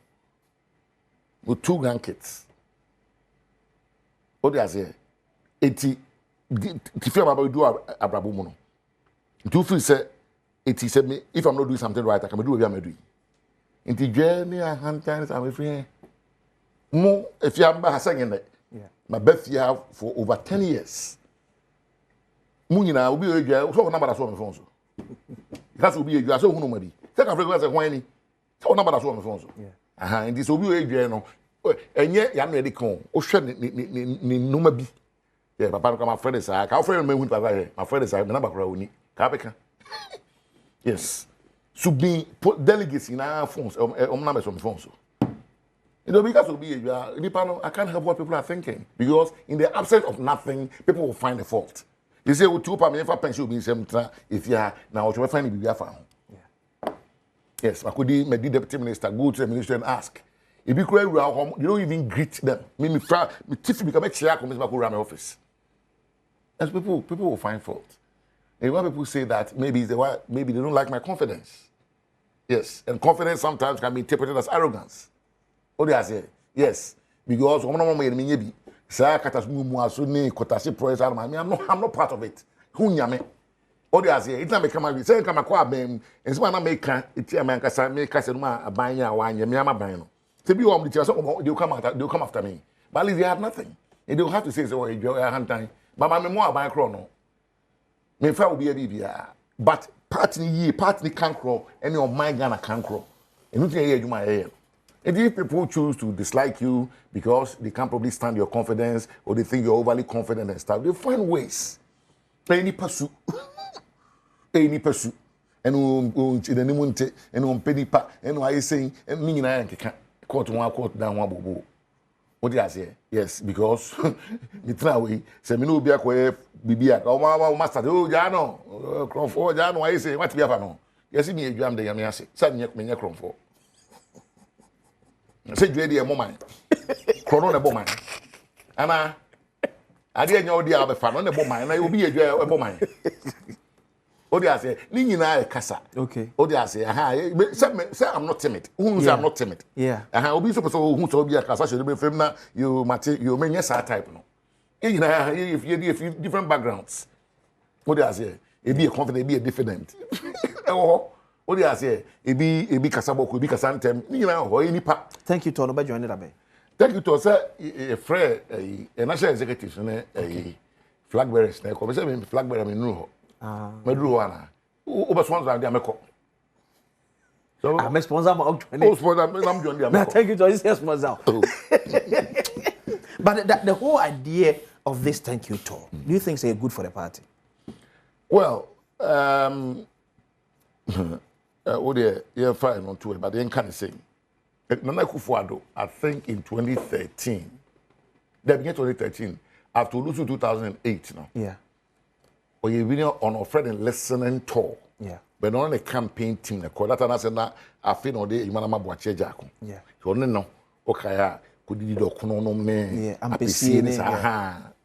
With 2 grandkids. What do I say? 80. If you do Abrabumono. Do feel say 80 said me if I'm not doing something right, I can do what I'm doing. In the journey, I hand times I'm free. More if you have saying that. My birth year for over 10 years. Munina will be a girl, so number that's on the phone. That will be a girl, so who nobody. Second frequency of whiny. So number that's on the phone. And this will be a girl. And yet, I'm ready to come. Ocean, no, be. Yeah, Papa, my friend is our friend, my friend is our number crowd. Capica. Yes. To be put delegates in our phones, numbers on the phone. You know, because of I can't help what people are thinking. Because in the absence of nothing, people will find a fault. They say, well, 2 pension will be 7 if you are now, what you find it be found. Yes, Makudi, my deputy minister, go to the ministry and ask. If you cry, you don't even greet them. Me Tiffy become a chair, come to my office. And people will find fault. And when people say that, maybe they don't like my confidence. Yes, and confidence sometimes can be interpreted as arrogance. What do I say? Yes, because I'm not part of it. Who nyame? What do I say? It's not become a say come a and it's one I make it's a man can make us a banya wine, Yama Bino. To be on the chance, they'll come after me. But at least they have nothing. And they'll have to say, so enjoy a hand time. But my memoir by chrono. Me will be a BBA. But partly can't grow, and your mind gonna can't grow. And you can hear you my hair. And if people choose to dislike you because they can't probably stand your confidence or they think you're overly confident and stuff, they find ways. Any pursuit. Any pursuit. And penny pa, and why is saying, and me and I can't quote down one boo. What did I say? Yes, because me try say me no be akwe bibia. O master, oh Jano, Cronford, Jano, I say, what be no? Yes, me a jam the Yamiasi. Send me a Cronford. Say you a moment. Chrono a woman. Anna, I didn't know the other fan on the woman, and I will be a woman. What do I say? Nina Casa. Okay. What do I say? Say I'm not timid. Who say I'm not timid? Yeah. I'll be supposed to who to be a Casa should be from now. You may yes, type no. If you different backgrounds. What do I say? It be a confident, be a different. Oh, what do I say? It be Casabo, could be Casantem, or any part. Thank you, Tono, by joining us. Thank you to a friend, a national executive, a flag bearer, a flag bearer, Medruana. Over swans are the American. So I'm a sponsor of Thank you, Joyce. Yes, myself. But the whole idea of this thank you tour, do you think it's good for the party? Well, yeah, fine on tour, but they can't say. Nana Kufuado, I think in 2013, the beginning 2013, after losing 2008 now. Yeah. Or you've been on a friend and listening tour. Yeah. But on a campaign team, that and I said that I feel no day, Imanama Boakye Jaco. Yeah. So no, okay, could you do no me? Yeah, I'm paying.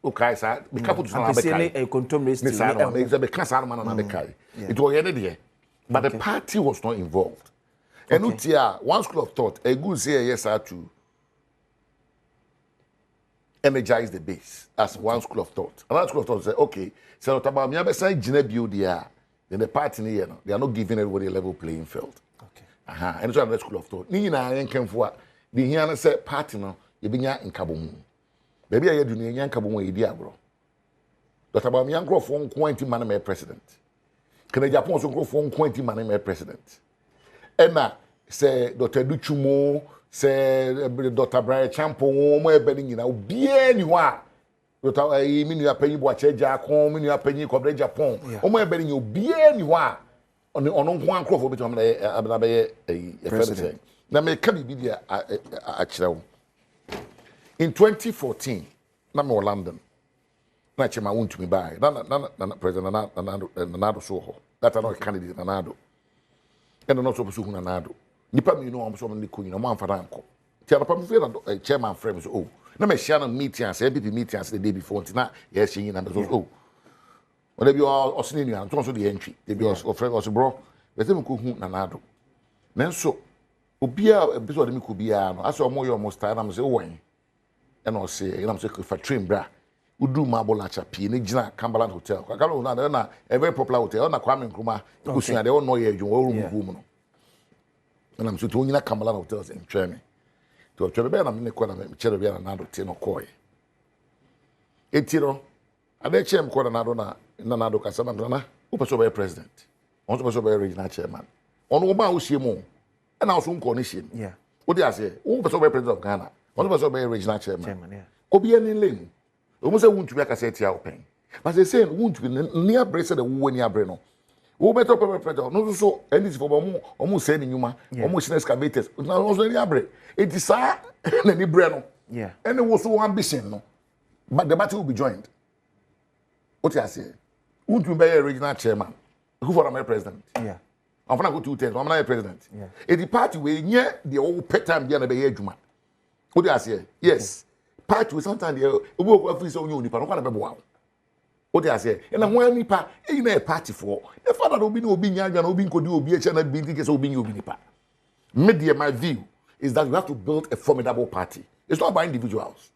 Okay, sir. The couple to a control race. It was the but the party was not involved. And one school of thought, a good say yes to energize the base as one school of thought. Another school of thought said, okay, so about me, then the party they are not giving everybody a level playing field. Okay. And so another school of thought. Nina came for the here said party no, you be in Kaboom. Baby, I do Nyan Kaboom, idea, bro. Dr. Bamian grow for 20 man president. Can the Japan also grow for 20 man president? Emma say Dr. Duchumo, say Dr. Brian Champo, more bedding in a bien you are. Dr. I mean you are paying Boakye Jaco, mean you are paying Cobre Japan. Oh, my bedding you bien you are on one crop for between a president. Now, may come be actually in 2014, I'm in London. Na chema won't me buy. Na President Nanado Soho. That another candidate Nanado. And not supposed to Nanado. Nipa me know I'm so many queen, no man for uncle. Tell the chairman frames. Oh, no, me share meetings, ABP meetings the day before. Tina, yes, she in and oh. Whatever you are, or seeing you, and also the entry. They be also friend was bro. Let them cook Nanado. Then so, Obia, episode of me could be I saw more almost tired. I'm saying, when. And I'll say, I'm saying, for train bra. Udu Mabolacha P. Nijina Cumberland Hotel. Kakalo na a very popular hotel. Na Kwame Nkrumah. Because they don't know you room. And I'm so to na Cumberland hotels in Treme. To a Treme, I'm in the corner of Cherry and Nado Tino Koi. Etiro. I let Chem Coronado Nanado Casamana. Who was over president? Also was over regional chairman. On Oba Ushimo. And also Cornition. Yeah. What do I say? Who was over president of Ghana? One was over regional chairman. Yeah. Obian in Lane. Almost a wound to be a cassette open. But they say, wound to be near bracelet the woo near Breno. Who better prepare no so, and this for almost sending you, almost excavators. Now, also any abre. It is any Breno. Yeah. And there was so ambition, no. But the battle will be joined. What I say? Wound to be a regional chairman. Who for my president? Yeah. I'm going to go 2 terms. I'm not a president. Yeah. If the party will near the old pet time, the other year, Juma. What do I say? Yes. Party will sometimes the work office on you, Nipa. No one ever wow. What do I say? And I'm one Nipa. Ain't a party for the father will be no being young and no being could do be a channel being tickets or being you Nipa. Media, my view is that you have to build a formidable party. It's not by individuals.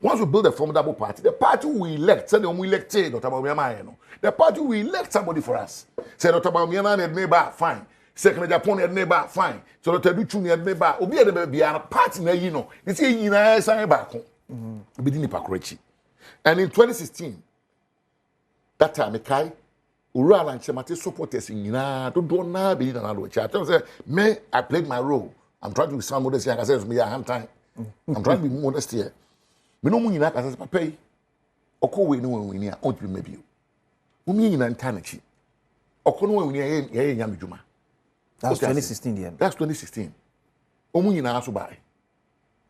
Once we build a formidable party, the party we elect, say we elected, Dr. Bawumia, the party we elect somebody for us. Say Dr. Bawumia and neighbor, fine. Second Japan and neighbor, fine. So Dr. Duchuni and neighbor, Obi and the baby are party, you know. This is in a sign back home. Bedini Pakrechi. And in 2016, that time, Mekai, Ura and Chemate supporters in Yina, don't now be in another chat. I played my role. I'm trying to be some modest here. I said, me, I have time. I'm trying to be modest here. Me no money na kasa papa yi okọ no we ni a on bi mabio umi nyina ntanachi okọ no we ni ye nyam djuma. That's 2016 then. That's 2016 omu nyina aso bai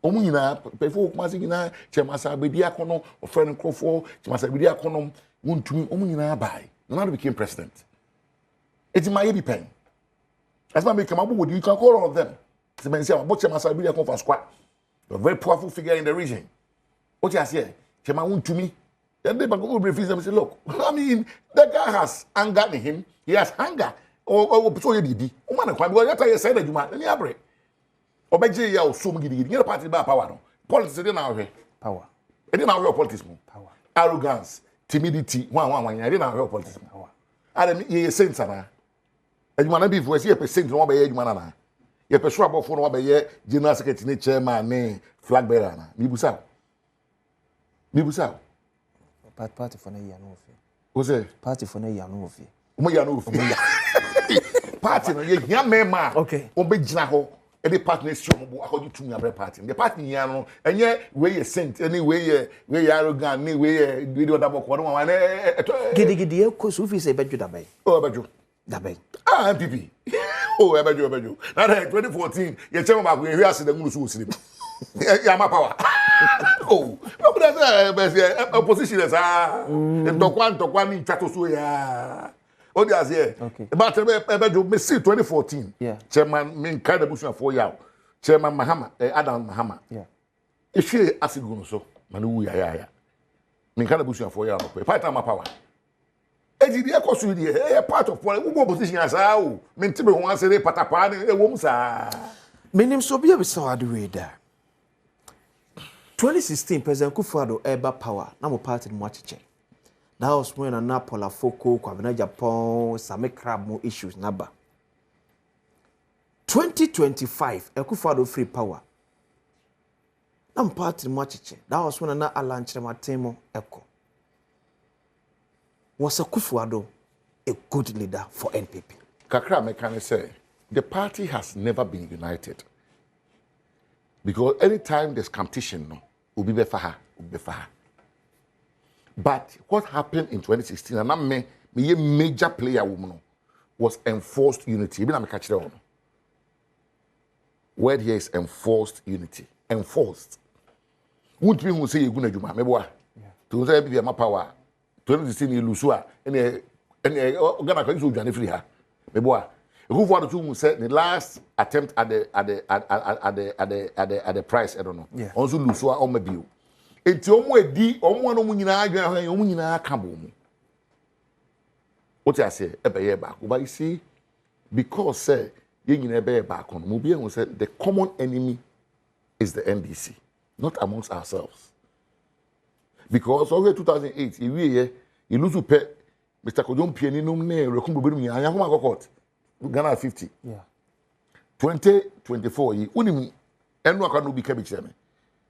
omu nyina pefo kuma se nyina chemasa bedi akono ofren krofo chemasa bedi akono wontumi omu nyina bai na became president. It's my be pen as my make am you can call all of them se ben say about chemasa bedi akono for squad, a very powerful figure in the region. What you say? Chema won to me. Then they go refuse them say, look, I mean, the guy has anger in him. He has anger. Or so you did. O man, because that you said that you man, any abre. Obeje ya o so mugidi. You party ba power no. Politics dey now here. Power. E dey now here politics mo. Power. Arrogance, timidity, one. E dey now here politics. Power. Adam ye sense na. Adwuma na be voice ye percent no be ye adwuma na. Ye pe so abofo no be ye general secretary ne chairman ne flag bearer na. Mi busa. Mibusa party for na ya no ofie. O say Party for na ya no ofie. Omo ya no ofie. Party no ye hia mema. Okay. O be gina ho e dey partner si omo bo akodi tumi abre party. The party ya no enye we ye saint any we ye arrogant ni we ye do other book no wan gidi e ko so fi say beju da bai. Oh beju. Da bai. Ah MPP. Oh beju. Na 2014 ye chema ba ko ye ase da ngulu so usiri. Ya ma power. Oh, what that opposition is Tokwan in Chatosu ya. Oh, there's here. Okay. But me see 2014. Yeah. Chairman min kind of bushman 4 years. Chairman Mahama, Adam Mahama. Yeah. If she acid gun so, manu ya. Min kind of bushman 4 years. Part of my power. Ejidia kosu die part of opposition as how min tibe ho ansere patapa ne wom sa. Menim so bia be so adu da. 2016 President Kufuor eba power na mo party mo acheche. That was when Anapola Foko Kwabena Japan Same Crab mo issues naba. 2025 Kufuor free power. Na mo party mo acheche. That was when na Alan Chirematemo eko. Was Kufuor a good leader for NPP? Kakra me can say the party has never been united. Because anytime there's competition, no, will be for her. But what happened in 2016, and I'm a major player woman, was enforced unity. Even I'm a catcher. Word here is enforced unity. Enforced. Won't be who say you're going to do my to say be my power. 2016 you lose and Ghana can use Johnny free her. Who wanted to say the last attempt at the price? I don't know. Yeah. Also lose on my bill. It's almost di almost no munyina kabo. What I say? Ebe back. But you see, because say you ebe back on. Mubi will say the common enemy is the NDC, not amongst ourselves. Because over 2008, you lose to pay Mr. Kodjon Pieni no ne rekumbu bedu nya anya kuma court. Ghana 50. Yeah. 2024 unim enu aka no bi ka bi kire me.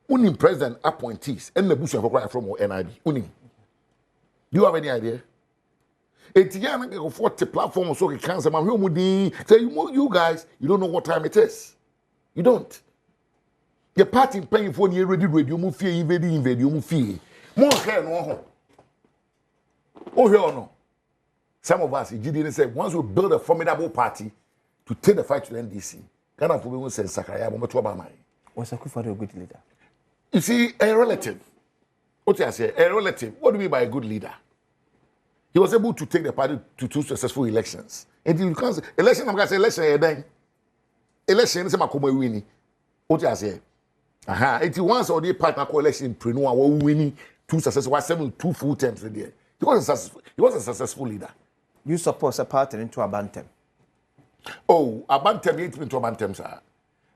Unim president appointees and Nebusu Afokra from NIB. Unim. Do you have any idea? Etiya na go 40 platform so ke cancer man we mudi say you guys you don't know what time it is. You don't. Your party paying for you ready radio mu fie invade you mu fie. Mo hair no ho. Oh here or no. Some of us, Eugene said, once we build a formidable party to take the fight to the NDC, Ghana for people say Sakaya, but what about mine? Was Kufuor a good leader? You see, a relative. What I say, a relative. What do you mean by a good leader? he was able to take the party to 2 successful elections. And you can't say, election, I'm going to say, election, election is a Makoma winning. What you say? Aha, 81 or the partner coalition, Prenua, were winning 2 successful, 2 full terms a year. He was a successful leader. You support a party into a bantam. Oh, a bantam, into a bantam, sir.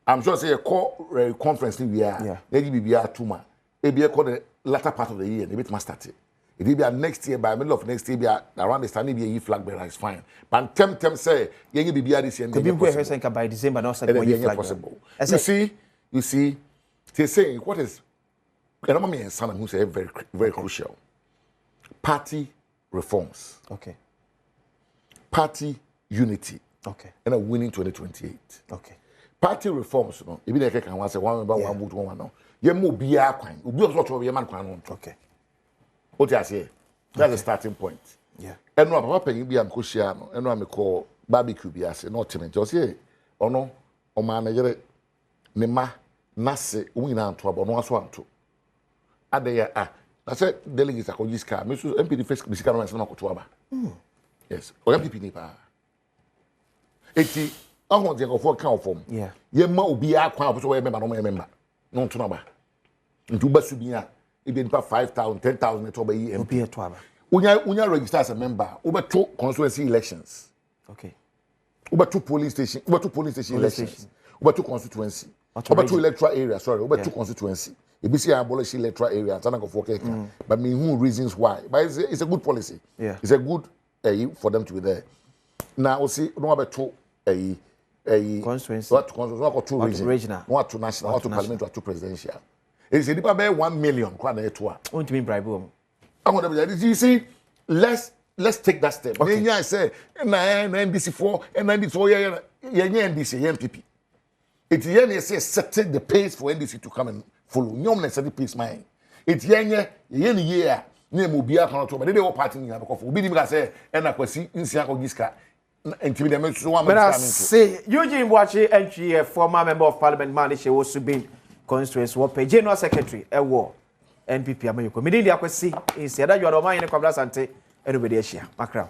I'm sure say a core conference we are. Maybe be a tumor. Maybe called the latter part of the year, a bit must start it. It will be next year, by middle of next year, be around the standing be a flag bearer is fine. But tem say, you be this year. Could be by December, not possible. You see, they say what is, and I'm son who say very, very crucial. Party reforms. Okay. Party unity. Okay. And a winning 2028. Okay. Party reforms, no. Even if I can say one member, one vote, one no. You must be a coin. You be also to be a man coin. Okay. What I say? That's the starting point. Yeah. And no, Papa, you be a Cushiano, and no, I'm call barbecue. Be as not to me. Just here, or no, or man, Nema, Nase, Winna, trouble, no one to. At the I said, delegates are called this car. Mr. MP, first, Mr. Cameron, and Nakotuaba. Yes, or MP Nipa. 80. I want to go for count form. Yeah. Ye ma be a crowd, so I remember, no member. No to number. Into Basubia, it be 5,000, 10,000 to be MP. Unya register as a member, over 2 constituency elections. Okay. Over 2 police station elections. Over 2 constituency. Over 2 electoral areas, sorry, over 2 constituency. If you see abolish electoral areas, I'm not going for but me who reasons why. But it's a good policy. Yeah. It's a good for them to be there. Now we'll see no about 2 constituency. What constituency? 2 regional. What to national, what to parliament, what to presidential. It's a little bit 1 million. What do you mean bribe? You see, let's take that step. Okay. Then I say, NDC4, and NDC4, NDC, NPP. It's the setting the pace for NDC to come and follow. You don't set the pace, man. It's year, name will be a control, but they all party in because we didn't say, and I could see in Siako Giska. But I say, Eugene Boakye, Antwi, former member of parliament, manager, Subain constituency, General Secretary, a war, NPP, America. Meaning, I could see, instead that you are the man in the Kwabla Sante, everybody here. Macron.